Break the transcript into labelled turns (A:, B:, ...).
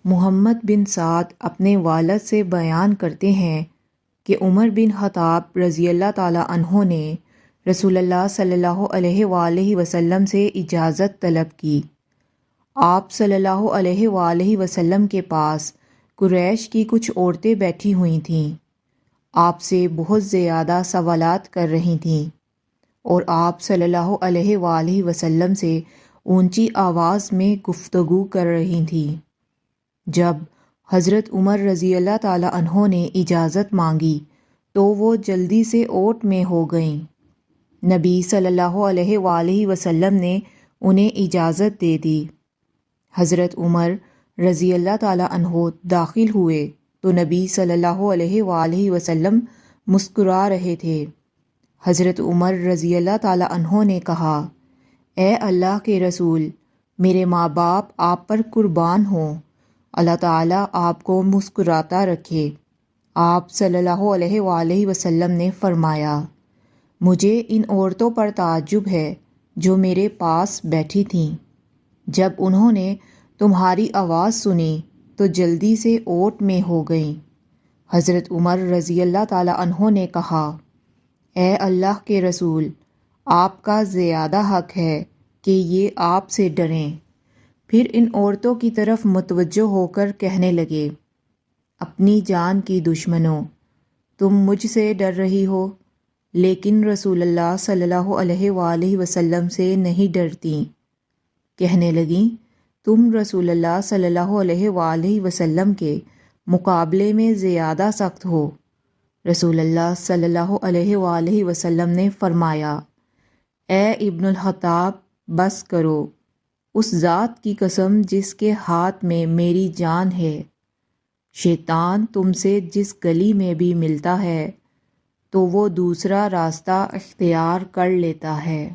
A: محمد بن سعد اپنے والد سے بیان کرتے ہیں کہ عمر بن خطاب رضی اللہ تعالیٰ عنہ نے رسول اللہ صلی اللہ علیہ وآلہ وسلم سے اجازت طلب کی۔ آپ صلی اللہ علیہ وآلہ وسلم کے پاس قریش کی کچھ عورتیں بیٹھی ہوئی تھیں، آپ سے بہت زیادہ سوالات کر رہی تھیں اور آپ صلی اللہ علیہ وآلہ وسلم سے اونچی آواز میں گفتگو کر رہی تھیں۔ جب حضرت عمر رضی اللہ تعالیٰ عنہ نے اجازت مانگی تو وہ جلدی سے اوٹ میں ہو گئیں۔ نبی صلی اللہ علیہ وآلہ وسلم نے انہیں اجازت دے دی۔ حضرت عمر رضی اللہ تعالیٰ عنہ داخل ہوئے تو نبی صلی اللہ علیہ وآلہ وسلم مسکرا رہے تھے۔ حضرت عمر رضی اللہ تعالیٰ عنہ نے کہا، اے اللہ کے رسول، میرے ماں باپ آپ پر قربان ہوں، اللہ تعالیٰ آپ کو مسکراتا رکھے۔ آپ صلی اللہ علیہ وآلہ وسلم نے فرمایا، مجھے ان عورتوں پر تعجب ہے جو میرے پاس بیٹھی تھیں، جب انہوں نے تمہاری آواز سنی تو جلدی سے اوٹ میں ہو گئیں۔ حضرت عمر رضی اللہ تعالیٰ عنہ نے کہا، اے اللہ کے رسول، آپ کا زیادہ حق ہے کہ یہ آپ سے ڈریں۔ پھر ان عورتوں کی طرف متوجہ ہو کر کہنے لگے، اپنی جان کی دشمنوں، تم مجھ سے ڈر رہی ہو لیکن رسول اللہ صلی اللہ علیہ وآلہ وسلم سے نہیں ڈرتیں۔ کہنے لگیں، تم رسول اللہ صلی اللہ علیہ وآلہ وسلم کے مقابلے میں زیادہ سخت ہو۔ رسول اللہ صلی اللہ علیہ وآلہ وسلم نے فرمایا، اے ابن الخطاب، بس کرو، اس ذات کی قسم جس کے ہاتھ میں میری جان ہے، شیطان تم سے جس گلی میں بھی ملتا ہے تو وہ دوسرا راستہ اختیار کر لیتا ہے۔